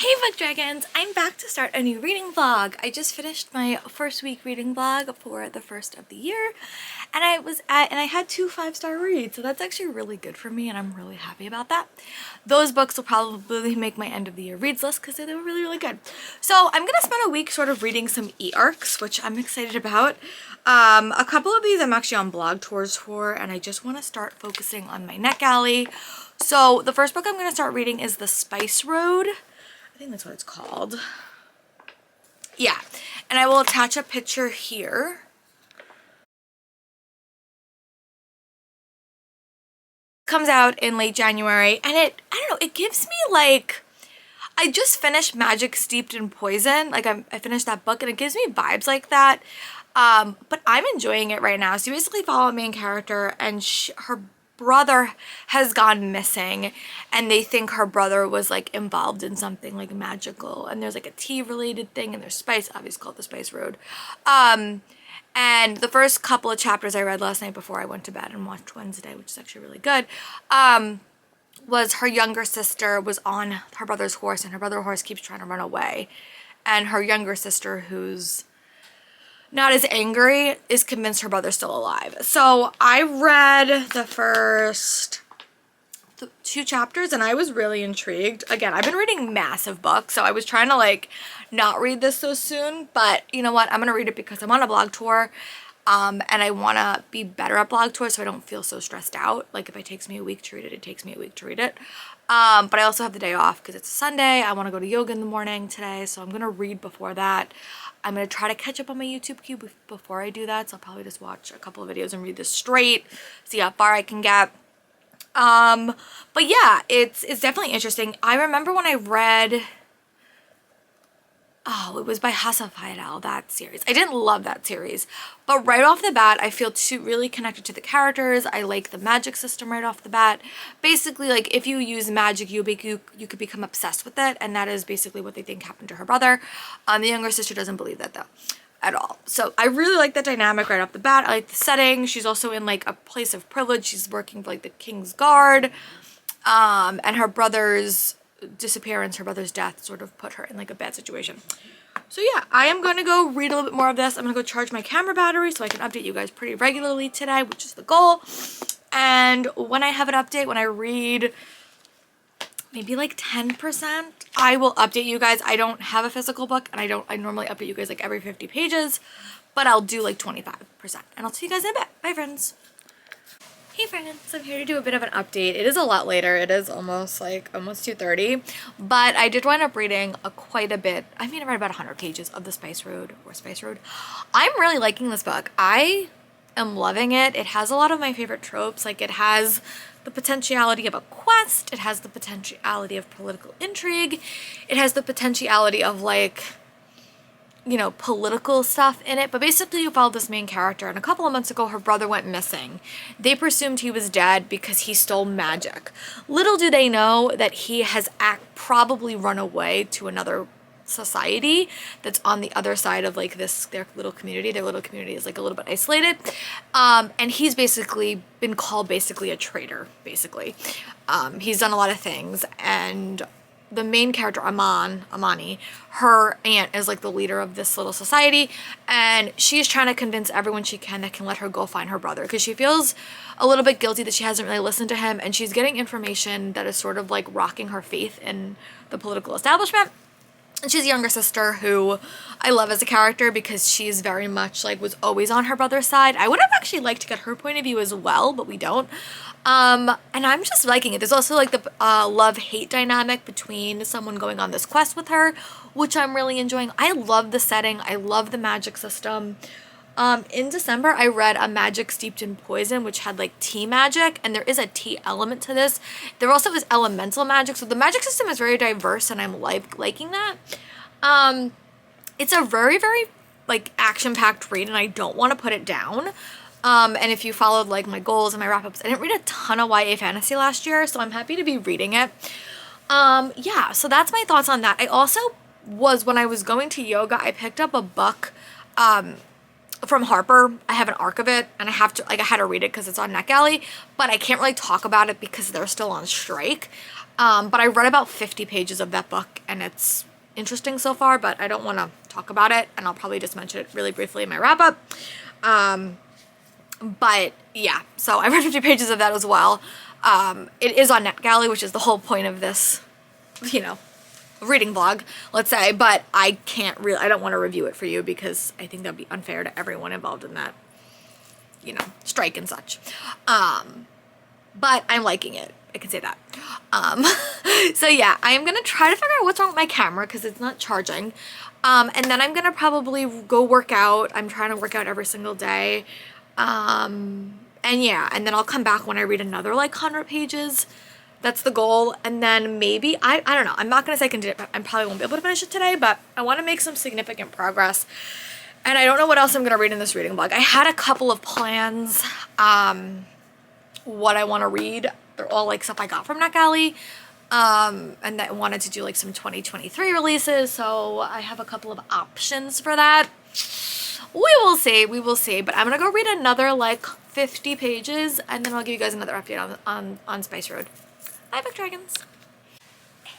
Hey Book Dragons! I'm back to start a new reading vlog. I just finished my first week reading vlog for the first of the year, and I had two 5-star reads, so that's actually really good for me and I'm really happy about that. Those books will probably make my end of the year reads list because they were really good. So I'm gonna spend a week sort of reading some e-arcs, which I'm excited about. A couple of these I'm actually on blog tours for, and I just want to start focusing on my NetGalley. So the first book I'm going to start reading is The Spice Road. I think that's what it's called. Yeah, and I will attach a picture here. Comes out in late January, and I don't know, it gives me like, I just finished Magic Steeped in Poison. Like I finished that book and it gives me vibes like that. But I'm enjoying it right now. So you basically follow a main character, and her brother has gone missing, and they think her brother was like involved in something like magical, and there's like a tea related thing, and there's spice, obviously called The Spice Road. And the first couple of chapters I read last night before I went to bed and watched Wednesday, which is actually really good, was her younger sister was on her brother's horse, and her brother's horse keeps trying to run away, and her younger sister, who's not as angry, is convinced her brother's still alive. So I read the first two chapters and I was really intrigued. Again, I've been reading massive books, so I was trying to like not read this so soon, but you know what? I'm gonna read it because I'm on a blog tour, and I want to be better at blog tours so I don't feel so stressed out. Like if it takes me a week to read it, it takes me a week to read it. But I also have the day off because it's a Sunday. I want to go to yoga in the morning today, so I'm gonna read before that. I'm going to try to catch up on my YouTube queue before I do that, so I'll probably just watch a couple of videos and read this straight, see how far I can get. But yeah, it's definitely interesting. I remember when I read, oh, it was by Hassan Faidal, that series. I didn't love that series, but right off the bat, I feel really connected to the characters. I like the magic system right off the bat. Basically, like, if you use magic, you could become obsessed with it, and that is basically what they think happened to her brother. The younger sister doesn't believe that, though, at all. So I really like that dynamic right off the bat. I like the setting. She's also in, like, a place of privilege. She's working for, like, the King's Guard, and her brother's disappearance, her brother's death sort of put her in like a bad situation. So yeah, I am going to go read a little bit more of this. I'm going to go charge my camera battery so I can update you guys pretty regularly today, which is the goal. And when I have an update, when I read maybe like 10%, I will update you guys. I don't have a physical book, and I normally update you guys like every 50 pages, but I'll do like 25%. And I'll see you guys in a bit. Bye friends. Hey friends, I'm here to do a bit of an update. It is a lot later. It is almost 2:30, but I did wind up reading quite a bit. I mean, I read about 100 pages of The Spice Road, or Spice Road. I'm really liking this book. I am loving it. It has a lot of my favorite tropes. Like, it has the potentiality of a quest. It has the potentiality of political intrigue. It has the potentiality of, like, you know, political stuff in it, but basically you follow this main character, and a couple of months ago her brother went missing. They presumed he was dead because he stole magic. Little do they know that he has probably run away to another society that's on the other side of like their little community. Their little community is like a little bit isolated, and he's basically been called a traitor, basically. He's done a lot of things, and the main character, Amani, her aunt is like the leader of this little society, and she's trying to convince everyone she can that can let her go find her brother, because she feels a little bit guilty that she hasn't really listened to him, and she's getting information that is sort of like rocking her faith in the political establishment. And she's a younger sister who I love as a character because she's very much like was always on her brother's side. I would have actually liked to get her point of view as well, but we don't. And I'm just liking it. There's also like the love-hate dynamic between someone going on this quest with her, which I'm really enjoying. I love the setting. I love the magic system. In December, I read A Magic Steeped in Poison, which had like tea magic, and there is a tea element to this. There also is elemental magic, so the magic system is very diverse, and I'm liking that. It's a very, very like action-packed read, and I don't want to put it down. And if you followed like my goals and my wrap-ups, I didn't read a ton of YA fantasy last year, so I'm happy to be reading it. Yeah, so that's my thoughts on that. I also when I was going to yoga, I picked up a book, from Harper. I have an arc of it, and I have to, like, I had to read it because it's on NetGalley, but I can't really talk about it because they're still on strike. But I read about 50 pages of that book, and it's interesting so far, but I don't want to talk about it, and I'll probably just mention it really briefly in my wrap-up. But yeah, so I read 50 pages of that as well. It is on NetGalley, which is the whole point of this, you know, reading vlog, let's say, but I don't want to review it for you because I think that'd be unfair to everyone involved in that, you know, strike and such. But I'm liking it. I can say that. So yeah, I am going to try to figure out what's wrong with my camera because it's not charging. And then I'm going to probably go work out. I'm trying to work out every single day. And yeah, and then I'll come back when I read another like 100 pages. That's the goal. And then maybe, I don't know. I'm not going to say I can do it, but I probably won't be able to finish it today, but I want to make some significant progress. And I don't know what else I'm going to read in this reading vlog. I had a couple of plans, what I want to read. They're all like stuff I got from NetGalley. And I wanted to do like some 2023 releases. So I have a couple of options for that. We will see, but I'm going to go read another like 50 pages and then I'll give you guys another update on Spice Road. Bye, Book Dragons.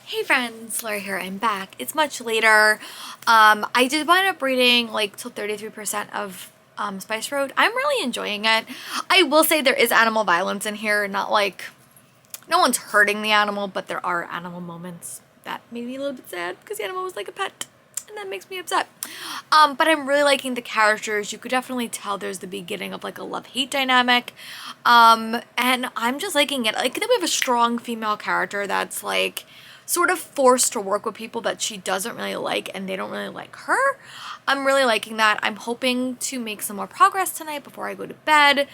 Hey friends, Laura here, I'm back. It's much later. I did wind up reading like till 33% of Spice Road. I'm really enjoying it. I will say there is animal violence in here, not like, no one's hurting the animal, but there are animal moments that made me a little bit sad because the animal was like a pet. And that makes me upset. But I'm really liking the characters. You could definitely tell there's the beginning of like a love-hate dynamic. And I'm just liking it. Like, then we have a strong female character that's like sort of forced to work with people that she doesn't really like and they don't really like her. I'm really liking that. I'm hoping to make some more progress tonight before I go to bed.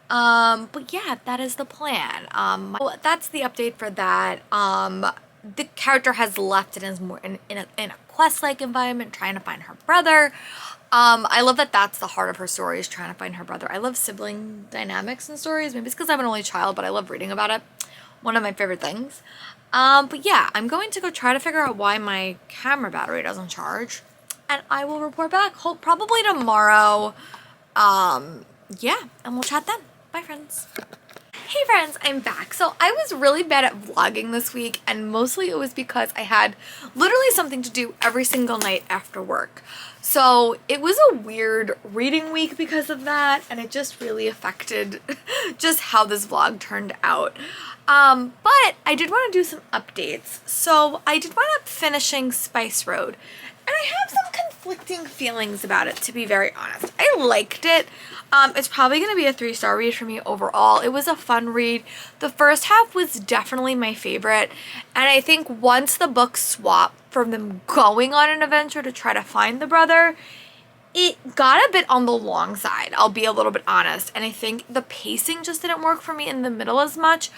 But yeah, that is the plan. That's the update for that. The character has left and is more in a quest-like environment, trying to find her brother. I love that that's the heart of her story, is trying to find her brother. I love sibling dynamics in stories. Maybe it's because I'm an only child, but I love reading about it. One of my favorite things. But yeah, I'm going to go try to figure out why my camera battery doesn't charge. And I will report back, probably tomorrow. Yeah, and we'll chat then. Bye, friends. Hey friends, I'm back. So I was really bad at vlogging this week, and mostly it was because I had literally something to do every single night after work. So it was a weird reading week because of that, and it just really affected just how this vlog turned out. But I did want to do some updates. So I did wind up finishing Spice Road, and I have some conflicting feelings about it, to be very honest. I liked it. It's probably going to be a 3-star read for me overall. It was a fun read. The first half was definitely my favorite. And I think once the books swapped from them going on an adventure to try to find the brother, it got a bit on the long side, I'll be a little bit honest. And I think the pacing just didn't work for me in the middle as much.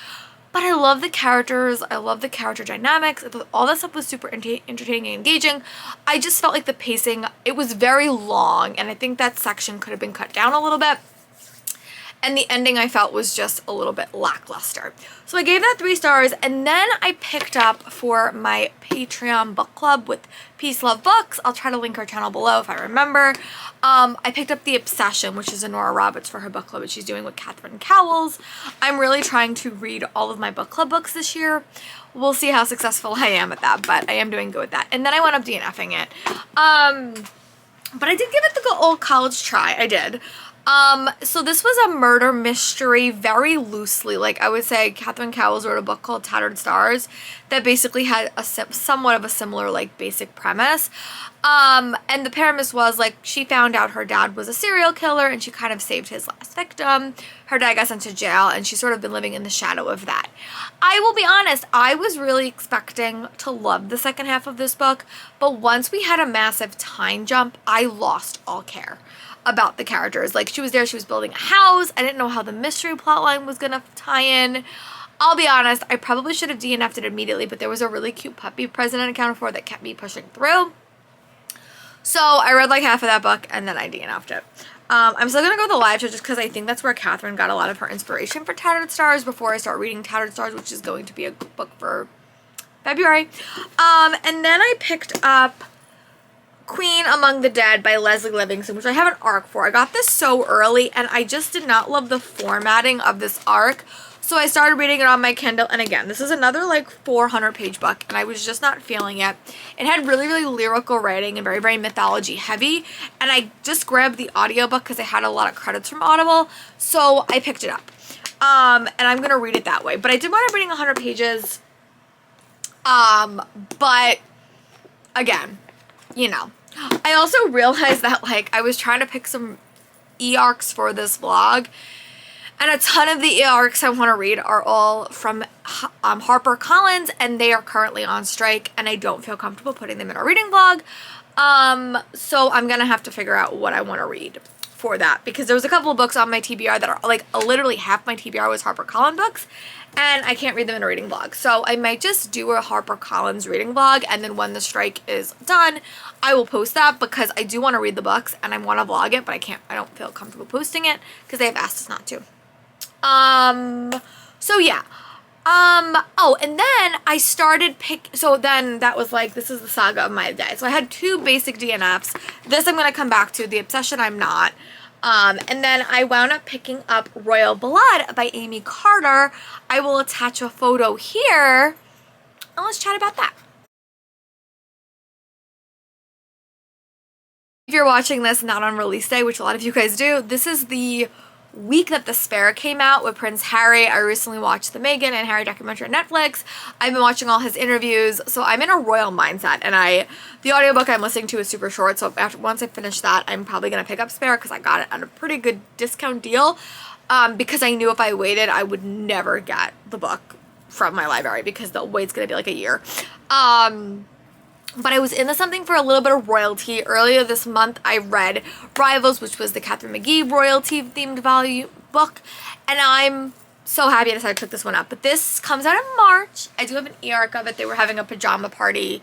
But I love the characters. I love the character dynamics. All that stuff was super entertaining and engaging. I just felt like the pacing, it was very long, and I think that section could have been cut down a little bit. And the ending I felt was just a little bit lackluster. So I gave that 3 stars, and then I picked up for my Patreon book club with Peace Love Books. I'll try to link her channel below if I remember. I picked up The Obsession, which is a Nora Roberts for her book club that she's doing with Catherine Cowles. I'm really trying to read all of my book club books this year. We'll see how successful I am at that, but I am doing good with that. And then I wound up DNFing it. But I did give it the old college try. I did. So this was a murder mystery, very loosely. Like, I would say Catherine Cowles wrote a book called Tattered Stars that basically had a somewhat of a similar, like, basic premise. And the premise was, like, she found out her dad was a serial killer and she kind of saved his last victim. Her dad got sent to jail and she's sort of been living in the shadow of that. I will be honest, I was really expecting to love the second half of this book, but once we had a massive time jump, I lost all care about the characters. Like, she was there, she was building a house. I didn't know how the mystery plotline was gonna tie in. I'll be honest, I probably should have DNF'd it immediately, but there was a really cute puppy present accounted for that kept me pushing through. So I read like half of that book and then I DNF'd it. I'm still gonna go to the live show just because I think that's where Catherine got a lot of her inspiration for Tattered Stars before I start reading Tattered Stars, which is going to be a book for February. And then I picked up Queen Among the Dead by Leslie Livingston, which I have an arc for. I got this so early and I just did not love the formatting of this arc. So I started reading it on my Kindle, and again, this is another like 400-page book, and I was just not feeling it. It had really, really lyrical writing and very, very mythology heavy, and I just grabbed the audiobook because I had a lot of credits from Audible, so I picked it up. And I'm going to read it that way. But I did wind up reading 100 pages, but again, you know. I also realized that like I was trying to pick some e-arcs for this vlog, and a ton of the e-arcs I want to read are all from HarperCollins, and they are currently on strike, and I don't feel comfortable putting them in a reading vlog. So I'm going to have to figure out what I want to read for that, because there was a couple of books on my TBR that are like literally half my TBR was HarperCollins books, and I can't read them in a reading vlog. So I might just do a HarperCollins reading vlog, and then when the strike is done, I will post that, because I do want to read the books and I want to vlog it, but I don't feel comfortable posting it because they have asked us not to. So yeah. Oh, and then I started so then that was like, this is the saga of my day. So I had 2 basic DNFs. This I'm going to come back to. The Obsession I'm not. And then I wound up picking up Royal Blood by Amy Carter. I will attach a photo here, and let's chat about that. If you're watching this not on release day, which a lot of you guys do, this is the week that The Spare came out with Prince Harry. I recently watched the Meghan and Harry documentary on Netflix. I've been watching all his interviews, so I'm in a royal mindset, and the audiobook I'm listening to is super short, so once I finish that, I'm probably going to pick up Spare because I got it at a pretty good discount deal, because I knew if I waited, I would never get the book from my library because the wait's going to be like a year. But I was into something for a little bit of royalty. Earlier this month, I read Rivals, which was the Catherine McGee royalty-themed book, and I'm so happy I decided to pick this one up. But this comes out in March. I do have an e-arc of it. They were having a pajama party,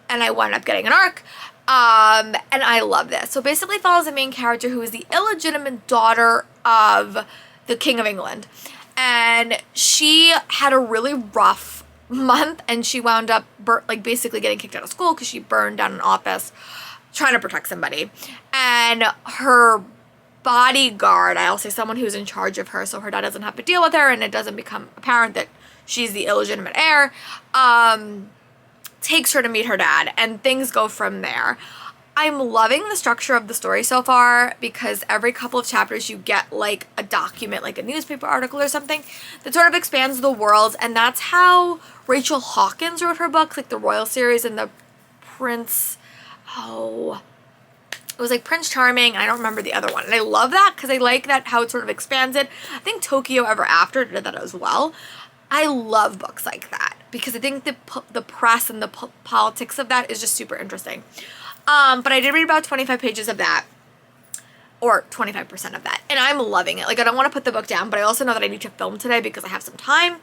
and I wound up getting an arc, and I love this. So basically follows the main character who is the illegitimate daughter of the King of England, and she had a really rough month, and she wound up basically getting kicked out of school because she burned down an office trying to protect somebody, and her bodyguard, I'll say someone who's in charge of her so her dad doesn't have to deal with her and it doesn't become apparent that she's the illegitimate heir, takes her to meet her dad, and things go from there. I'm loving the structure of the story so far, because every couple of chapters you get like a document, like a newspaper article or something that sort of expands the world, and that's how Rachel Hawkins wrote her books, like the Royal series and the Prince, it was like Prince Charming, and I don't remember the other one, and I love that because I like that how it sort of expands it. I think Tokyo Ever After did that as well. I love books like that because I think the press and the politics of that is just super interesting. But I did read about 25 pages of that, or 25% of that, and I'm loving it. Like, I don't want to put the book down, but I also know that I need to film today because I have some time.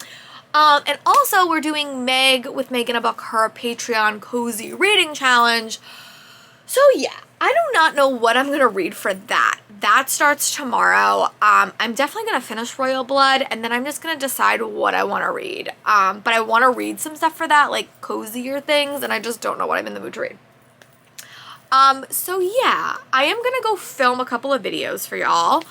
And also we're doing Meg with Megan a Book, her Patreon cozy reading challenge. So yeah, I do not know what I'm going to read for that. That starts tomorrow. I'm definitely going to finish Royal Blood, and then I'm just going to decide what I want to read. But I want to read some stuff for that, like cozier things, and I just don't know what I'm in the mood to read. So yeah, I am gonna go film a couple of videos for y'all.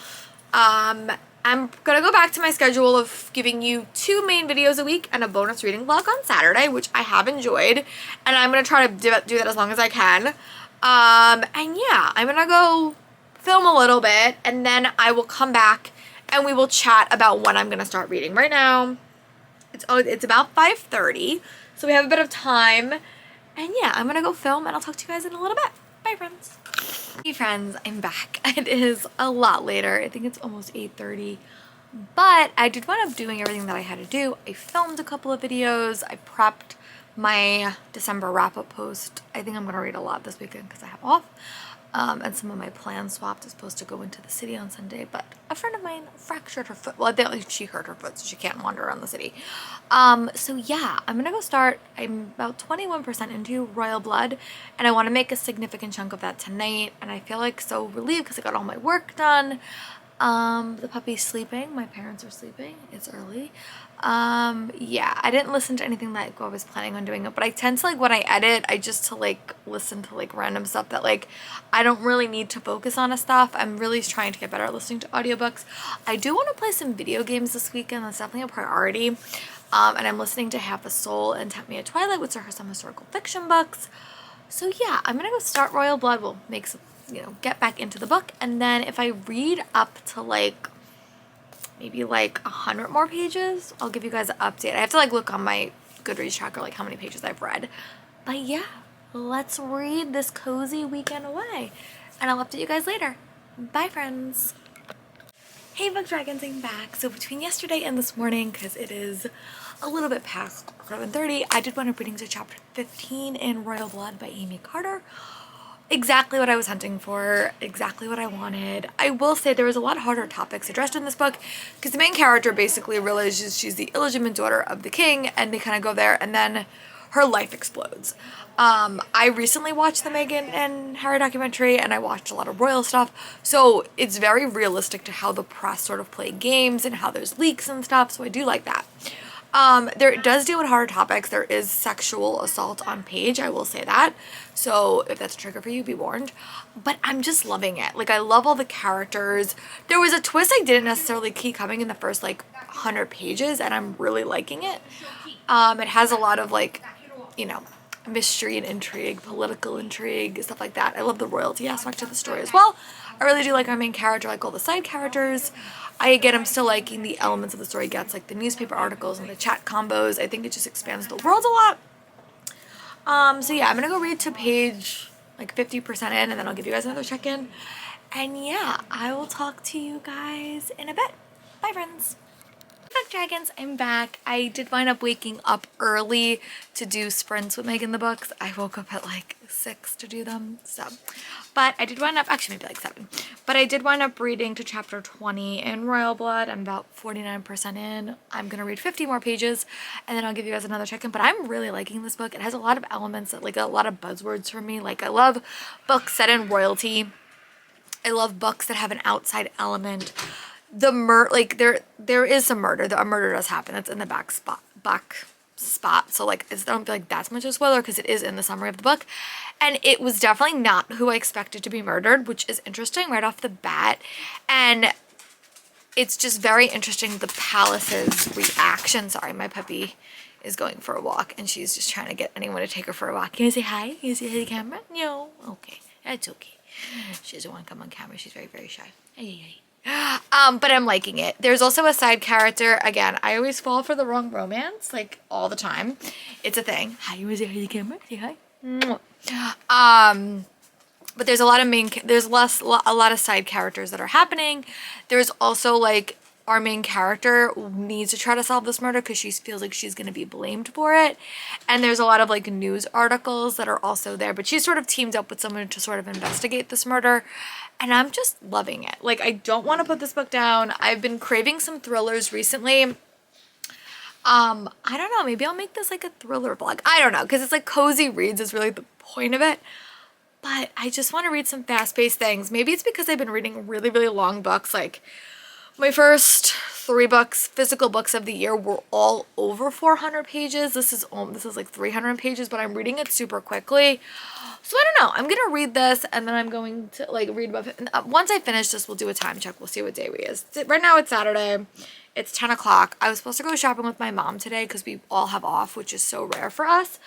I'm gonna go back to my schedule of giving you 2 main videos a week and a bonus reading vlog on Saturday, which I have enjoyed, and I'm gonna try to do that as long as I can. And yeah, I'm gonna go film a little bit, and then I will come back and we will chat about when I'm gonna start reading. Right now, it's about 5:30, so we have a bit of time. And yeah, I'm gonna go film, and I'll talk to you guys in a little bit. Bye, friends. Hey, friends, I'm back. It is a lot later. I think it's almost 8:30. But I did wind up doing everything that I had to do. I filmed a couple of videos. I prepped my December wrap-up post. I think I'm gonna read a lot this weekend because I have off. And some of my plans swapped. I was supposed to go into the city on Sunday, but a friend of mine fractured her foot. Well, I think she hurt her foot, so she can't wander around the city. So yeah, I'm gonna go start. I'm about 21% into Royal Blood, and I want to make a significant chunk of that tonight, and I feel like so relieved because I got all my work done. The puppy's sleeping. My parents are sleeping. It's early. Yeah, I didn't listen to anything that I was planning on doing it, but I tend to, like, when I edit, I just to like listen to like random stuff that like I don't really need to focus on stuff. I'm really trying to get better at listening to audiobooks. I do want to play some video games this weekend. That's definitely a priority. And I'm listening to Half a Soul and Tempt Me at Twilight, which are some historical fiction books. So yeah, I'm gonna go start Royal Blood. We'll make some, you know, get back into the book, and then if I read up to like maybe like 100 more pages, I'll give you guys an update. I have to like look on my Goodreads tracker like how many pages I've read. But yeah, let's read this cozy weekend away, and I'll update you guys later. Bye, friends. Hey Book Dragons, I'm back. So between yesterday and this morning, because it is a little bit past 7:30, I did wind up reading to chapter 15 in Royal Blood by Amy Carter. Exactly what I was hunting for, exactly what I wanted. I will say there was a lot harder topics addressed in this book because the main character basically realizes she's the illegitimate daughter of the king, and they kind of go there, and then her life explodes. I recently watched the Meghan and Harry documentary, and I watched a lot of royal stuff, so it's very realistic to how the press sort of play games and how there's leaks and stuff, so I do like that. There does deal with harder topics. There is sexual assault on page, I will say that. So if that's a trigger for you, be warned. But I'm just loving it. Like, I love all the characters. There was a twist I didn't necessarily keep coming in the first like 100 pages, and I'm really liking it. It has a lot of like, you know, mystery and intrigue, political intrigue, stuff like that. I love the royalty aspect of the story as well. I really do like our main character, like all the side characters. Again, I'm still liking the elements of the story it gets, like the newspaper articles and the chat combos. I think it just expands the world a lot. So yeah, I'm gonna go read to page like 50% in, and then I'll give you guys another check-in. And yeah, I will talk to you guys in a bit. Bye, friends. Book Dragons, I'm back. I did wind up waking up early to do sprints with Megan the books. I woke up at like 6 to do them, so. But I did wind up, actually maybe like 7. But I did wind up reading to chapter 20 in Royal Blood. I'm about 49% in. I'm gonna read 50 more pages, and then I'll give you guys another check-in. But I'm really liking this book. It has a lot of elements that, like, a lot of buzzwords for me. Like, I love books set in royalty. I love books that have an outside element. Like there is some murder. A murder does happen. It's in the back spot. So like, I don't feel like that's much of a spoiler because it is in the summary of the book, and it was definitely not who I expected to be murdered, which is interesting right off the bat. And it's just very interesting the palace's reaction. Sorry, my puppy is going for a walk, and she's just trying to get anyone to take her for a walk. Can you say hi? Can you say hi to the camera? No. Okay, that's okay. She doesn't want to come on camera. She's very, very shy. Hey. But I'm liking it. There's also a side character. Again, I always fall for the wrong romance, like, all the time. It's a thing. Hi, you want to say hi to the camera? Say hi. But there's a lot of a lot of side characters that are happening. There's also, like, our main character needs to try to solve this murder because she feels like she's going to be blamed for it. And there's a lot of, like, news articles that are also there. But she sort of teamed up with someone to sort of investigate this murder. And I'm just loving it. Like, I don't want to put this book down. I've been craving some thrillers recently. I don't know. Maybe I'll make this like a thriller vlog. I don't know. Because it's like cozy reads is really the point of it. But I just want to read some fast-paced things. Maybe it's because I've been reading really, really long books. Like, my first 3 books, physical books of the year, were all over 400 pages. This is like 300 pages, but I'm reading it super quickly. So I don't know. I'm gonna read this, and then I'm going to like read about it. Once I finish this, we'll do a time check. We'll see what day it is. Right now it's Saturday. It's 10 o'clock. I was supposed to go shopping with my mom today because we all have off, which is so rare for us.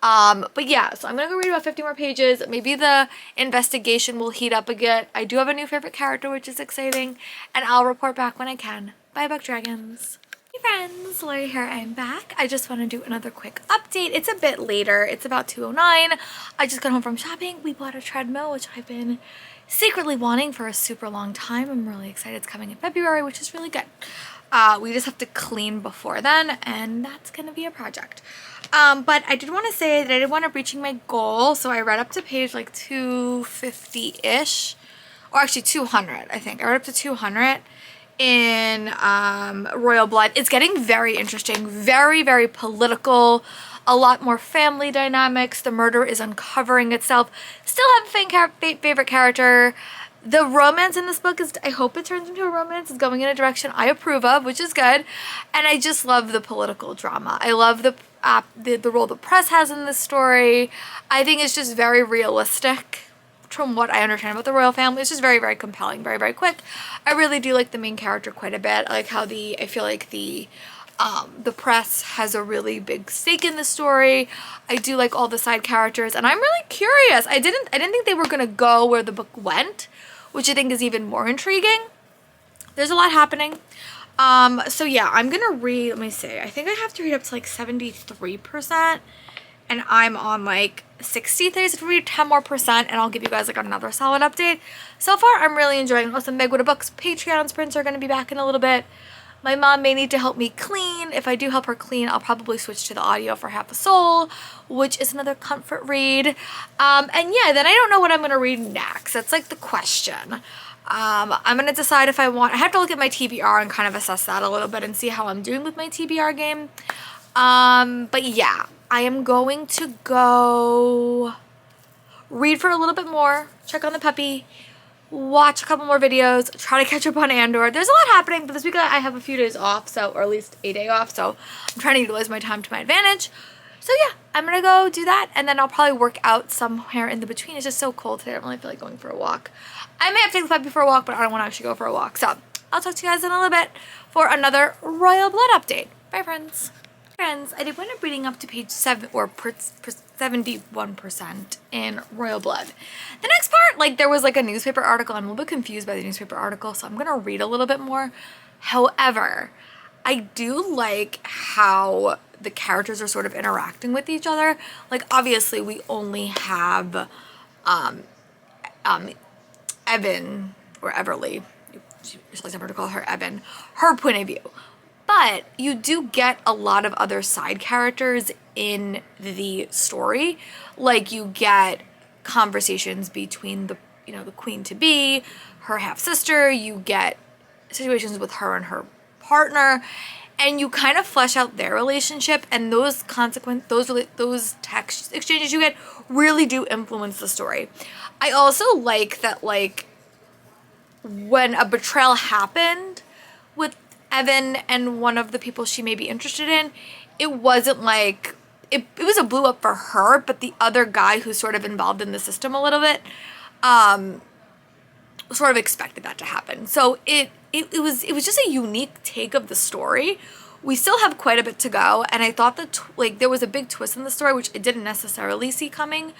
But yeah, so I'm gonna go read about 50 more pages. Maybe the investigation will heat up again. I do have a new favorite character, which is exciting, and I'll report back when I can. Bye, Book Dragons. Hey friends, Lori here. I'm back. I just want to do another quick update. It's a bit later. It's about 2:09. I just got home from shopping. We bought a treadmill, which I've been secretly wanting for a super long time. I'm really excited. It's coming in February, which is really good. We just have to clean before then, and that's gonna be a project. But I did want to say that I did want to reaching my goal, so I read up to page like 250-ish, or actually 200, I think. I read up to 200 in Royal Blood. It's getting very interesting, very, very political, a lot more family dynamics. The murder is uncovering itself. Still have a favorite character. The romance in this book is, I hope it turns into a romance, is going in a direction I approve of, which is good. And I just love the political drama. I love the role the press has in this story. I think it's just very realistic from what I understand about the royal family. It's just very, very compelling, very, very quick. I really do like the main character quite a bit. I like how I feel like the press has a really big stake in the story. I do like all the side characters, and I'm really curious. I didn't think they were gonna go where the book went, which I think is even more intriguing. There's a lot happening. So yeah, I'm gonna read, let me see, I think I have to read up to like 73%, and I'm on like 63, so read 10 more percent, and I'll give you guys like another solid update. So far, I'm really enjoying it. Also, Meg With a Book's Patreon sprints are gonna be back in a little bit. My mom may need to help me clean. If I do help her clean, I'll probably switch to the audio for Half a Soul, which is another comfort read. And yeah, then I don't know what I'm going to read next. That's like the question. I'm going to decide if I have to look at my TBR and kind of assess that a little bit and see how I'm doing with my TBR game. But yeah, I am going to go read for a little bit more, check on the puppy, watch a couple more videos, try to catch up on Andor. There's a lot happening, but this week I have a few days off, or at least a day off, so I'm trying to utilize my time to my advantage. So yeah, I'm gonna go do that, and then I'll probably work out somewhere in the between. It's just so cold today, I don't really feel like going for a walk. I may have to take the puppy for a walk, but I don't want to actually go for a walk. So I'll talk to you guys in a little bit for another Royal Blood update. Bye, friends. Friends, I did wind up reading up to page 71% in Royal Blood. The next part, like, there was like a newspaper article. I'm a little bit confused by the newspaper article, so I'm gonna read a little bit more. However, I do like how the characters are sort of interacting with each other. Like, obviously, we only have Evan, or Everly, she likes never to call her Evan, her point of view. But you do get a lot of other side characters in the story. Like, you get conversations between the queen-to-be, her half-sister. You get situations with her and her partner, and you kind of flesh out their relationship, and those text exchanges you get really do influence the story. I also like that, like, when a betrayal happened with Evan and one of the people she may be interested in, it wasn't like, it was a blew up for her, but the other guy who's sort of involved in the system a little bit, sort of expected that to happen. So it was just a unique take of the story. We still have quite a bit to go, and I thought that there was a big twist in the story, which I didn't necessarily see coming.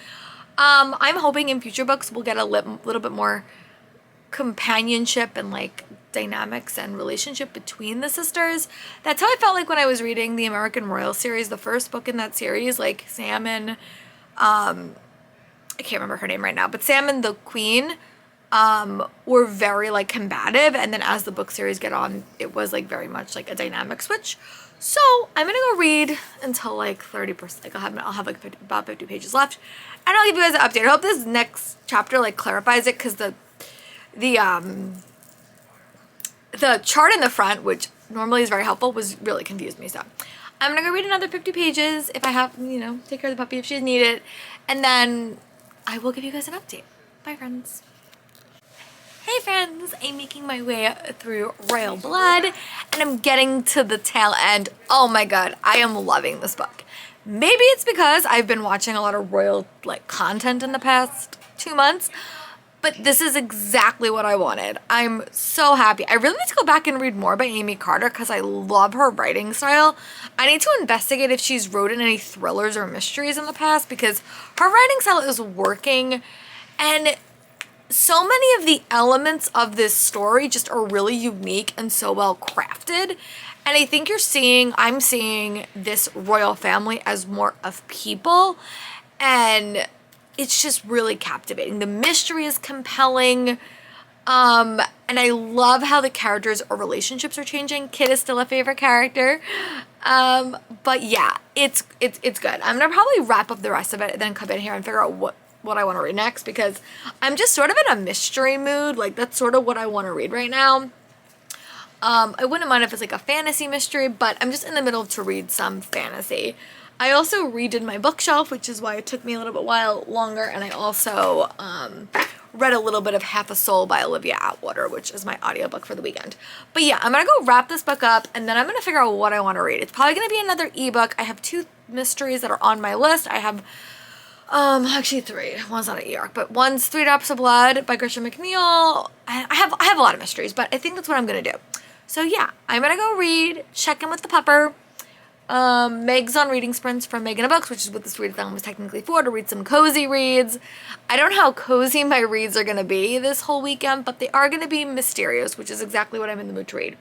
I'm hoping in future books we'll get a little bit more companionship and like dynamics and relationship between the sisters. That's how I felt like when I was reading the American Royal series, the first book in that series. Like, Sam and I can't remember her name right now, but Sam and the Queen were very like combative, and then as the book series get on, it was like very much like a dynamic switch. So I'm gonna go read until like 30%. Like, I'll have like about 50 pages left, and I'll give you guys an update. I hope this next chapter like clarifies it, because the chart in the front, which normally is very helpful, really confused me. So I'm gonna go read another 50 pages if I have, take care of the puppy if she's needed, and then I will give you guys an update. Bye, friends. Hey friends, I'm making my way through Royal Blood, and I'm getting to the tail end. Oh my god, I am loving this book. Maybe it's because I've been watching a lot of royal content in the past 2 months, but this is exactly what I wanted. I'm so happy. I really need to go back and read more by Amy Carter, because I love her writing style. I need to investigate if she's written any thrillers or mysteries in the past, because her writing style is working, and so many of the elements of this story just are really unique and so well crafted. And I think I'm seeing this royal family as more of people, and it's just really captivating. The mystery is compelling, and I love how the characters or relationships are changing. Kit is still a favorite character, but yeah, it's good. I'm gonna probably wrap up the rest of it and then come in here and figure out what I want to read next, because I'm just sort of in a mystery mood. Like, that's sort of what I want to read right now. I wouldn't mind if it's like a fantasy mystery, but I'm just in the middle to read some fantasy. I also redid my bookshelf, which is why it took me a little bit longer, and I also read a little bit of Half a Soul by Olivia Atwater, which is my audiobook for the weekend. But yeah, I'm gonna go wrap this book up and then I'm gonna figure out what I want to read. It's probably gonna be another ebook. I have 2 mysteries that are on my list. I have actually 3. One's not an e-arc, but one's 3 Drops of Blood by Grisham McNeil. I have a lot of mysteries, but I think that's what I'm gonna do. So yeah, I'm gonna go read, check in with the pupper. Meg's on reading sprints from Megan Books, which is what this readathon was technically for, to read some cozy reads. I don't know how cozy my reads are gonna be this whole weekend, but they are gonna be mysterious, which is exactly what I'm in the mood to read.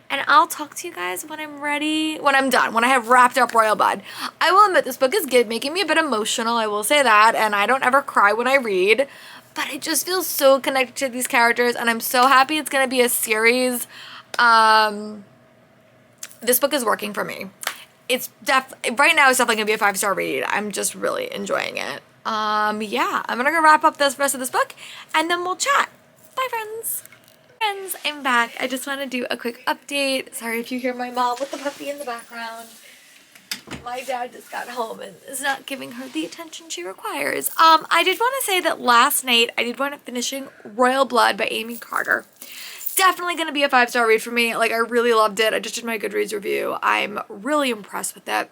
And I'll talk to you guys when I'm ready, when I'm done, when I have wrapped up Royal Blood. I will admit this book is making me a bit emotional, I will say that, and I don't ever cry when I read, but I just feel so connected to these characters, and I'm so happy it's gonna be a series. This book is working for me. It's right now it's definitely gonna be a 5-star read. I'm just really enjoying it. Yeah, I'm gonna go wrap up this rest of this book, and then we'll chat. Bye, friends. Friends, I'm back. I just want to do a quick update. Sorry if you hear my mom with the puppy in the background. My dad just got home and is not giving her the attention she requires. I did want to say that last night I did wind up finishing Royal Blood by Amy Carter. Definitely going to be a 5-star read for me. Like, I really loved it. I just did my Goodreads review. I'm really impressed with it.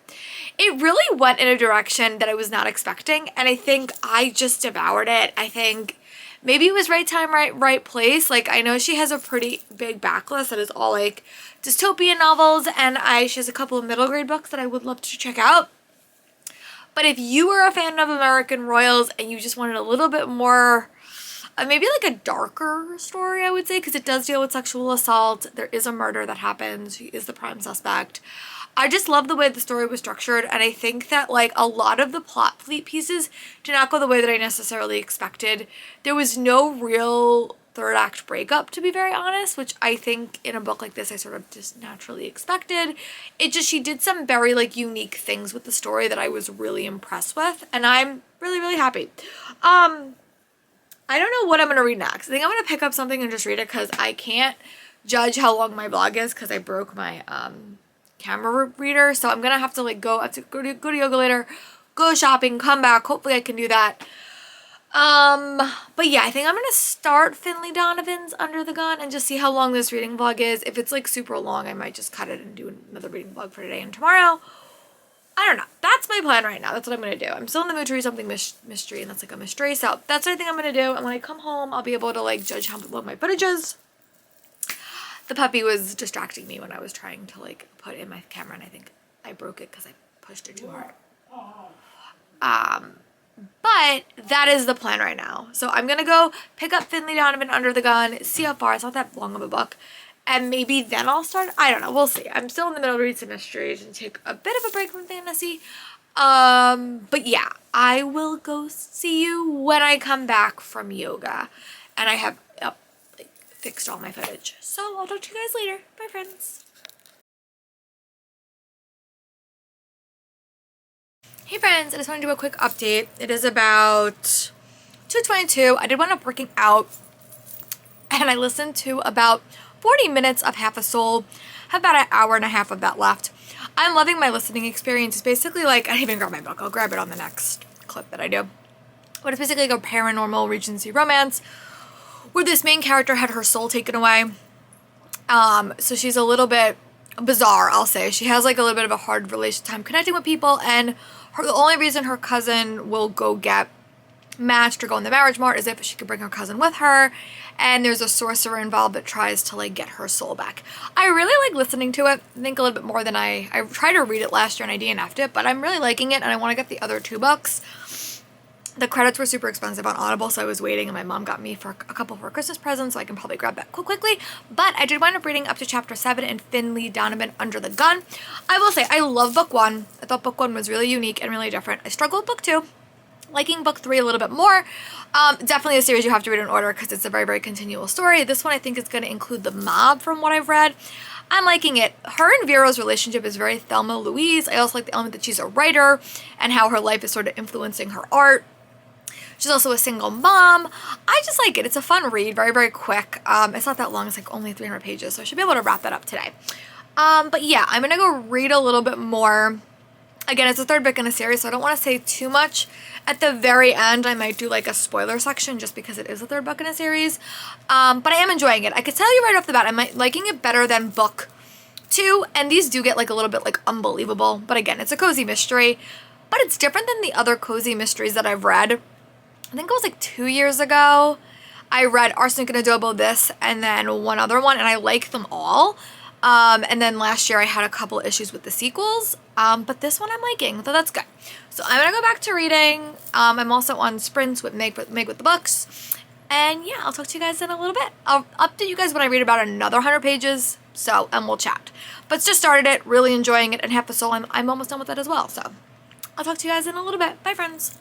It really went in a direction that I was not expecting, and I think I just devoured it. I think maybe it was right time, right place. Like, I know she has a pretty big backlist that is all like dystopian novels, and she has a couple of middle grade books that I would love to check out. But if you are a fan of American Royals and you just wanted a little bit more, maybe like a darker story, I would say, because it does deal with sexual assault. There is a murder that happens. She is the prime suspect. I just love the way the story was structured, and I think that like a lot of the plot pieces did not go the way that I necessarily expected. There was no real third act breakup, to be very honest, which I think in a book like this I sort of just naturally expected. She did some very like unique things with the story that I was really impressed with, and I'm really, really happy. I don't know what I'm going to read next. I think I'm going to pick up something and just read it because I can't judge how long my vlog is because I broke my camera reader. So I'm going to have to like go to yoga later, go shopping, come back. Hopefully I can do that. But yeah, I think I'm going to start Finley Donovan's Under the Gun and just see how long this reading vlog is. If it's like super long, I might just cut it and do another reading vlog for today and tomorrow. I don't know. That's my plan right now. That's what I'm going to do. I'm still in the mood to read something mystery, and that's like a mystery. So that's what I think I'm going to do. And when I come home, I'll be able to like judge how long my footage is. The puppy was distracting me when I was trying to like put in my camera, and I think I broke it because I pushed it too hard. But that is the plan right now. So I'm going to go pick up Finley Donovan Under the Gun, see how far. It's not that long of a book. And maybe then I'll start. I don't know. We'll see. I'm still in the middle of reading some mysteries and take a bit of a break from fantasy. But yeah, I will go see you when I come back from yoga. And I have like, fixed all my footage. So I'll talk to you guys later. Bye, friends. Hey, friends. I just want to do a quick update. It is about 2:22. I did wind up working out. And I listened to about 40 minutes of Half a Soul. Have about an hour and a half of that left. I'm loving my listening experience. It's basically like, I didn't even grab my book. I'll grab it on the next clip that I do. But it's basically like a paranormal Regency romance where this main character had her soul taken away. So she's a little bit bizarre, I'll say. She has like a little bit of a hard time connecting with people, and the only reason her cousin will go get matched or go in the marriage mart is if she could bring her cousin with her, and there's a sorcerer involved that tries to like get her soul back. I really like listening to it. I think a little bit more than I tried to read it last year and I DNF'd it, but I'm really liking it, and I want to get the other 2 books. The credits were super expensive on Audible, so I was waiting, and my mom got me for a couple for Christmas presents, so I can probably grab that quickly. But I did wind up reading up to chapter 7 in Finley Donovan Under the Gun. I will say I love book 1. I thought book 1 was really unique and really different. I struggled with book 2. Liking book 3 a little bit more. Definitely a series you have to read in order because it's a very, very continual story. This one I think is going to include the mob from what I've read. I'm liking it. Her and Vero's relationship is very Thelma Louise. I also like the element that she's a writer and how her life is sort of influencing her art. She's also a single mom. I just like it. It's a fun read, very, very quick. It's not that long. It's like only 300 pages, so I should be able to wrap that up today. But yeah, I'm going to go read a little bit more. Again, it's the third book in a series, so I don't want to say too much. At the very end, I might do like a spoiler section just because it is the third book in a series. But I am enjoying it. I could tell you right off the bat, I'm liking it better than book 2. And these do get like a little bit like unbelievable. But again, it's a cozy mystery. But it's different than the other cozy mysteries that I've read. I think it was like 2 years ago. I read Arsenic and Adobo, this, and then one other one. And I like them all. And then last year I had a couple issues with the sequels, but this one I'm liking, so that's good. So I'm gonna go back to reading. I'm also on sprints with Meg with the books, and yeah, I'll talk to you guys in a little bit. I'll update you guys when I read about another 100 pages, and we'll chat. But just started it, really enjoying it, and Half the Soul, I'm almost done with that as well, so I'll talk to you guys in a little bit. Bye, friends.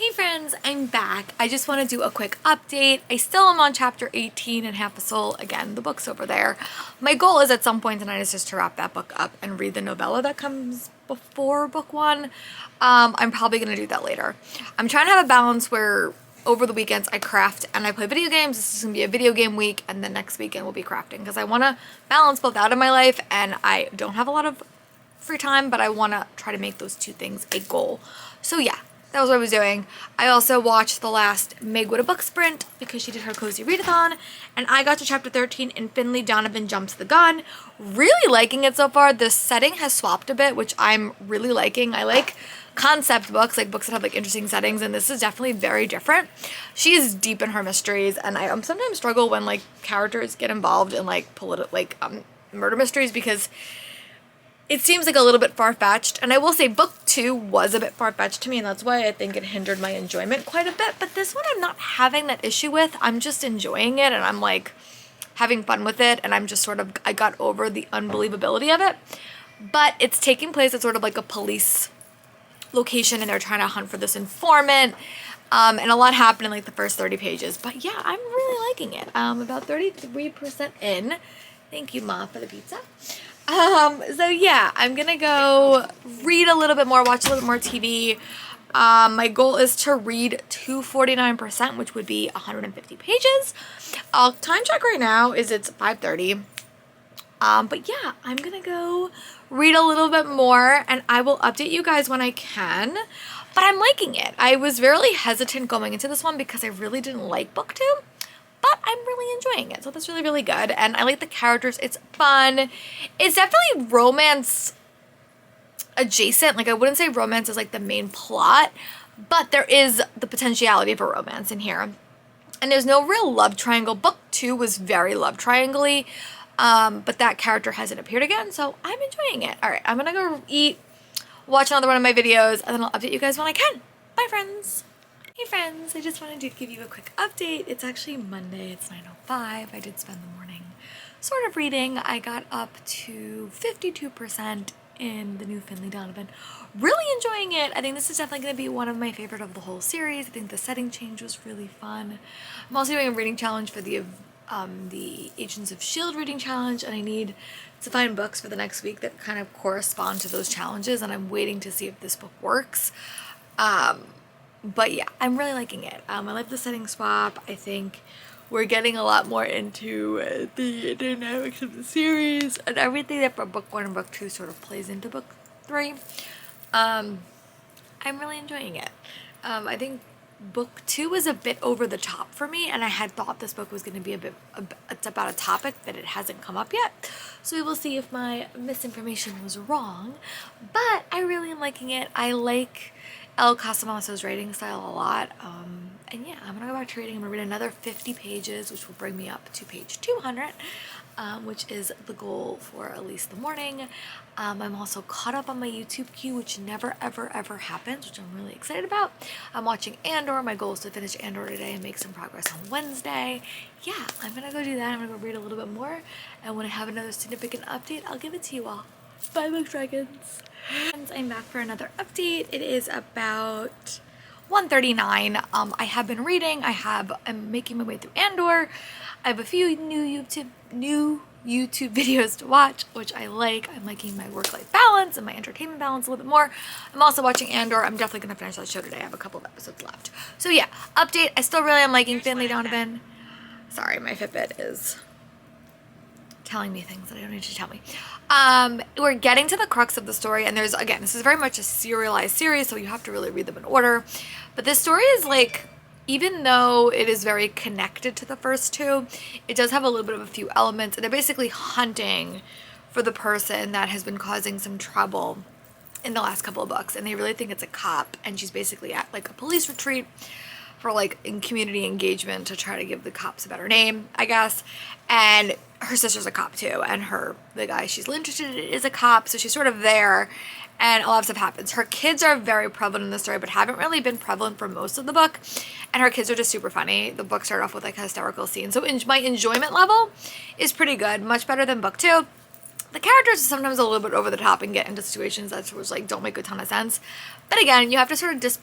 Hey friends, I'm back. I just want to do a quick update. I still am on chapter 18 in Half a Soul. Again, the book's over there. My goal is at some point tonight is just to wrap that book up and read the novella that comes before book 1. I'm probably going to do that later. I'm trying to have a balance where over the weekends I craft and I play video games. This is going to be a video game week, and the next weekend will be crafting because I want to balance both out in my life, and I don't have a lot of free time, but I want to try to make those two things a goal. So yeah. That was what I was doing. I also watched the last Meg with a book sprint because she did her cozy readathon, and I got to chapter 13 and Finley Donovan Jumps the Gun. Really liking it so far. The setting has swapped a bit, which I'm really liking. I like concept books, like books that have like interesting settings, and this is definitely very different. She is deep in her mysteries, and I sometimes struggle when like characters get involved in like murder mysteries because it seems like a little bit far-fetched, and I will say book 2 was a bit far-fetched to me, and that's why I think it hindered my enjoyment quite a bit. But this one I'm not having that issue with. I'm just enjoying it, and I'm like having fun with it, and I'm just sort of, I got over the unbelievability of it. But it's taking place at sort of like a police location, and they're trying to hunt for this informant, and a lot happened in like the first 30 pages. But yeah, I'm really liking it. About 33% in. Thank you, Ma, for the pizza. So yeah, I'm gonna go read a little bit more, watch a little bit more TV. My goal is to read to 49%, which would be 150 pages. Time check right now is it's 5:30. But yeah, I'm gonna go read a little bit more, and I will update you guys when I can. But I'm liking it. I was really hesitant going into this one because I really didn't like book 2. But I'm really enjoying it, so that's really, really good. And I like the characters. It's fun. It's definitely romance adjacent. Like, I wouldn't say romance is like the main plot, but there is the potentiality for romance in here. And there's no real love triangle. Book 2 was very love triangle-y, but that character hasn't appeared again, so I'm enjoying it. All right, I'm gonna go eat, watch another one of my videos, and then I'll update you guys when I can. Bye, friends. Hey friends, I just wanted to give you a quick update. It's actually Monday, it's 9:05. I did spend the morning sort of reading. I got up to 52% in the new Finley Donovan. Really enjoying it. I think this is definitely going to be one of my favorite of the whole series. I think the setting change was really fun. I'm also doing a reading challenge for the Agents of S.H.I.E.L.D. reading challenge, and I need to find books for the next week that kind of correspond to those challenges, and I'm waiting to see if this book works. But yeah, I'm really liking it. I like the setting swap. I think we're getting a lot more into the dynamics of the series and everything that book 1 and book 2 sort of plays into book 3. I'm really enjoying it. I think book 2 was a bit over the top for me, and I had thought this book was going to be it's about a topic that it hasn't come up yet. So we will see if my misinformation was wrong, but I really am liking it. I like El Casamaso's writing style a lot, and yeah, I'm gonna go back to reading. I'm gonna read another 50 pages, which will bring me up to page 200, which is the goal for at least the morning. I'm also caught up on my YouTube queue, which never ever happens, which I'm really excited about. I'm watching Andor. My goal is to finish Andor today and make some progress on Wednesday. Yeah, I'm gonna go do that. I'm gonna go read a little bit more, and when I have another significant update, I'll give it to you all. Bye, book dragons. Friends, I'm back for another update. It is about 1:39. I have been reading. I'm making my way through Andor. I have a few new YouTube videos to watch, which I like. I'm liking my work-life balance and my entertainment balance a little bit more. I'm also watching Andor. I'm definitely gonna finish that show today. I have a couple of episodes left. So yeah, update. I still really am liking Finley Donovan. Sorry, my Fitbit is telling me things that I don't need to tell me. We're getting to the crux of the story, and there's, again, this is very much a serialized series, so you have to really read them in order. But this story is like, even though it is very connected to the first two, it does have a little bit of a few elements, and they're basically hunting for the person that has been causing some trouble in the last couple of books, and they really think it's a cop, and she's basically at like a police retreat for like in community engagement to try to give the cops a better name, I guess. And her sister's a cop too, and the guy she's interested in is a cop, so she's sort of there, and a lot of stuff happens. Her kids are very prevalent in the story, but haven't really been prevalent for most of the book, and her kids are just super funny. The book started off with like a hysterical scene, so my enjoyment level is pretty good, much better than book two. The characters are sometimes a little bit over the top and get into situations that sort of like don't make a ton of sense. But again, you have to sort of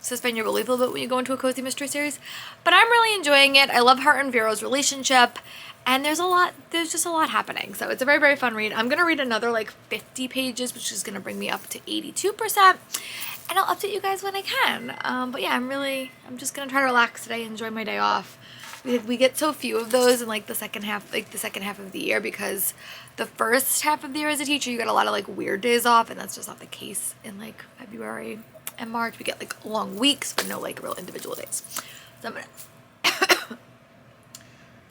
suspend your belief a little bit when you go into a cozy mystery series. But I'm really enjoying it. I love her and Vero's relationship, and there's just a lot happening. So it's a very, very fun read. I'm gonna read another like 50 pages, which is gonna bring me up to 82%. And I'll update you guys when I can. But yeah, I'm just gonna try to relax today, enjoy my day off. We get so few of those in like the second half of the year, because the first half of the year as a teacher you get a lot of like weird days off, and that's just not the case in like February and March. We get like long weeks but no like real individual days. So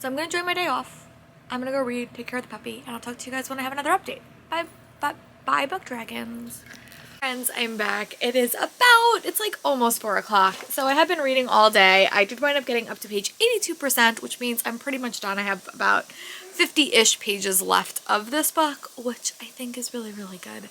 I'm gonna enjoy my day off. I'm gonna go read, take care of the puppy, and I'll talk to you guys when I have another update. Bye book dragons. Friends, I'm back. It's like almost 4 o'clock. So I have been reading all day. I did wind up getting up to page 82%, which means I'm pretty much done. I have about 50-ish pages left of this book, which I think is really, really good.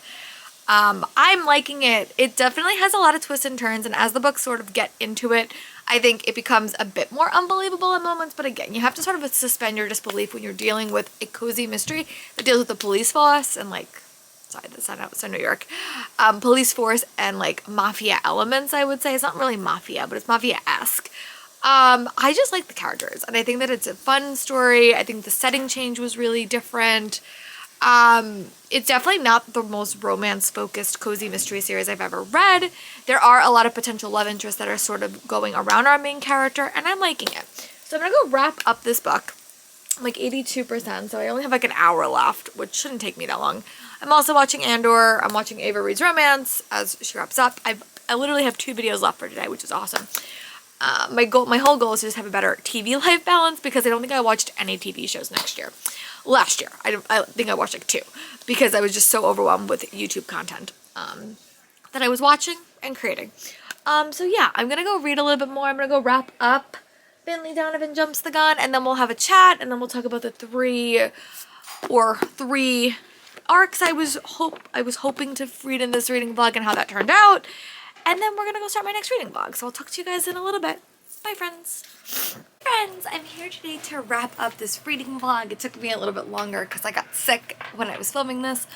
I'm liking it. It definitely has a lot of twists and turns, and as the books sort of get into it, I think it becomes a bit more unbelievable in moments. But again, you have to sort of suspend your disbelief when you're dealing with a cozy mystery that deals with the police force and like, sorry, that's not outside New York, police force and like mafia elements, I would say. It's not really mafia, but it's mafia-esque. I just like the characters, and I think that it's a fun story. I think the setting change was really different. It's definitely not the most romance-focused cozy mystery series I've ever read. There are a lot of potential love interests that are sort of going around our main character, and I'm liking it. So I'm gonna go wrap up this book. I'm like 82%, so I only have like an hour left, which shouldn't take me that long. I'm also watching Andor. I'm watching Ava Reads Romance as she wraps up. I literally have 2 videos left for today, which is awesome. My whole goal is to just have a better TV life balance, because I don't think I watched any TV shows last year. I think I watched like 2, because I was just so overwhelmed with YouTube content that I was watching and creating. So yeah, I'm gonna go read a little bit more. I'm gonna go wrap up Finley Donovan Jumps the Gun, and then we'll have a chat, and then we'll talk about the 3 arcs I was hoping to read in this reading vlog and how that turned out. And then we're gonna go start my next reading vlog. So I'll talk to you guys in a little bit. Bye, friends. Friends, I'm here today to wrap up this reading vlog. It took me a little bit longer because I got sick when I was filming this.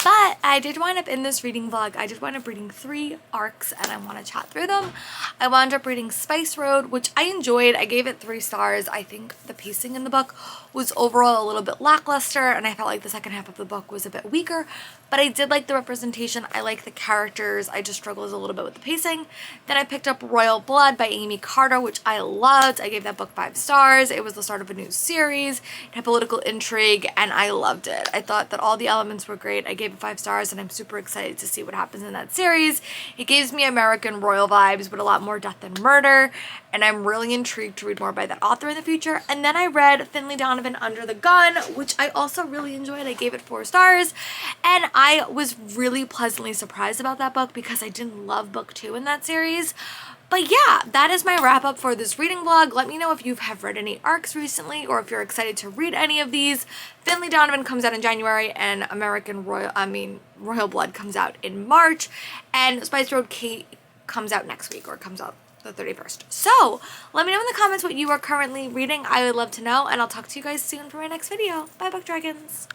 But I did wind up in this reading vlog. I did wind up reading 3 arcs, and I want to chat through them. I wound up reading Spice Road, which I enjoyed. I gave it 3 stars. I think the pacing in the book was overall a little bit lackluster, and I felt like the second half of the book was a bit weaker. But I did like the representation. I like the characters. I just struggled a little bit with the pacing. Then I picked up Royal Blood by Amy Carter, which I loved. I gave that book 5 stars. It was the start of a new series. It had political intrigue, and I loved it. I thought that all the elements were great. I gave it 5 stars, and I'm super excited to see what happens in that series. It gives me American Royal vibes, but a lot more death and murder, and I'm really intrigued to read more by that author in the future. And then I read Finley Donovan Under the Gun, which I also really enjoyed. I gave it 4 stars, and I was really pleasantly surprised about that book because I didn't love book 2 in that series. But yeah, that is my wrap up for this reading vlog. Let me know if you have read any arcs recently, or if you're excited to read any of these. Finley Donovan comes out in January, and Royal Blood comes out in March, and Spice Road comes out next week, or comes out the 31st. So let me know in the comments what you are currently reading. I would love to know, and I'll talk to you guys soon for my next video. Bye, book dragons.